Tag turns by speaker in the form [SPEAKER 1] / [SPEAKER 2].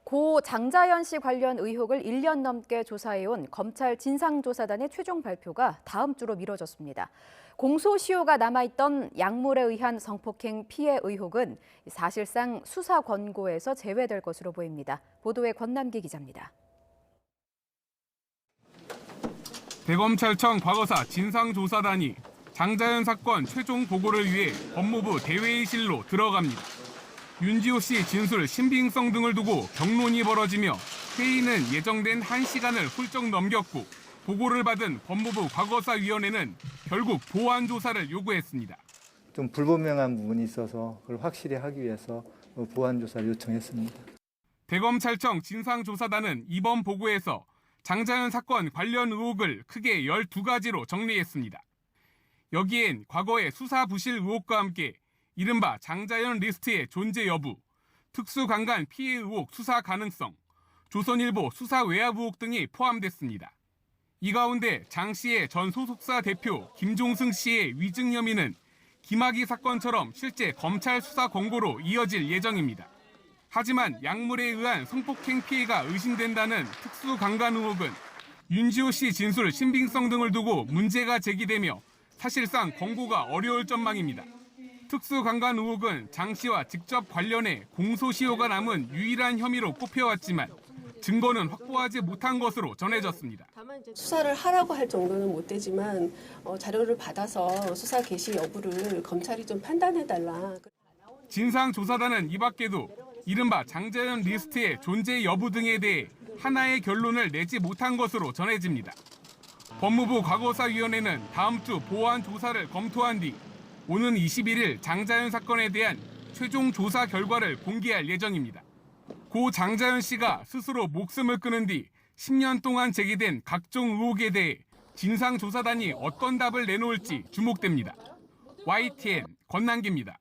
[SPEAKER 1] 고 장자연 씨 관련 의혹을 1년 넘게 조사해온 검찰 진상조사단의 최종 발표가 다음 주로 미뤄졌습니다. 공소시효가 남아있던 약물에 의한 성폭행 피해 의혹은 사실상 수사 권고에서 제외될 것으로 보입니다. 보도에 권남기 기자입니다.
[SPEAKER 2] 대검찰청 과거사 진상조사단이 장자연 사건 최종 보고를 위해 법무부 대회의실로 들어갑니다. 윤지호 씨 진술 신빙성 등을 두고 격론이 벌어지며 회의는 예정된 1시간을 훌쩍 넘겼고 보고를 받은 법무부 과거사위원회는 결국 보완 조사를 요구했습니다.
[SPEAKER 3] 좀 불분명한 부분이 있어서 그걸 확실히 하기 위해서 보완 조사를 요청했습니다.
[SPEAKER 2] 대검찰청 진상조사단은 이번 보고에서 장자연 사건 관련 의혹을 크게 12가지로 정리했습니다. 여기엔 과거의 수사 부실 의혹과 함께 이른바 장자연 리스트의 존재 여부, 특수강간 피해 의혹 수사 가능성, 조선일보 수사 외압 의혹 등이 포함됐습니다. 이 가운데 장 씨의 전 소속사 대표 김종승 씨의 위증 혐의는 김학의 사건처럼 실제 검찰 수사 권고로 이어질 예정입니다. 하지만 약물에 의한 성폭행 피해가 의심된다는 특수강간 의혹은 윤지호 씨 진술 신빙성 등을 두고 문제가 제기되며 사실상 권고가 어려울 전망입니다. 특수강간 의혹은 장 씨와 직접 관련해 공소시효가 남은 유일한 혐의로 꼽혀왔지만 증거는 확보하지 못한 것으로 전해졌습니다.
[SPEAKER 4] 다만 이제 수사를 하라고 할 정도는 못 되지만 자료를 받아서 수사 개시 여부를 검찰이 좀 판단해달라.
[SPEAKER 2] 진상조사단은 이 밖에도 이른바 장자연 리스트의 존재 여부 등에 대해 하나의 결론을 내지 못한 것으로 전해집니다. 법무부 과거사위원회는 다음 주 보완 조사를 검토한 뒤 오는 21일 장자연 사건에 대한 최종 조사 결과를 공개할 예정입니다. 고 장자연 씨가 스스로 목숨을 끊은 뒤 10년 동안 제기된 각종 의혹에 대해 진상조사단이 어떤 답을 내놓을지 주목됩니다. YTN 권남기입니다.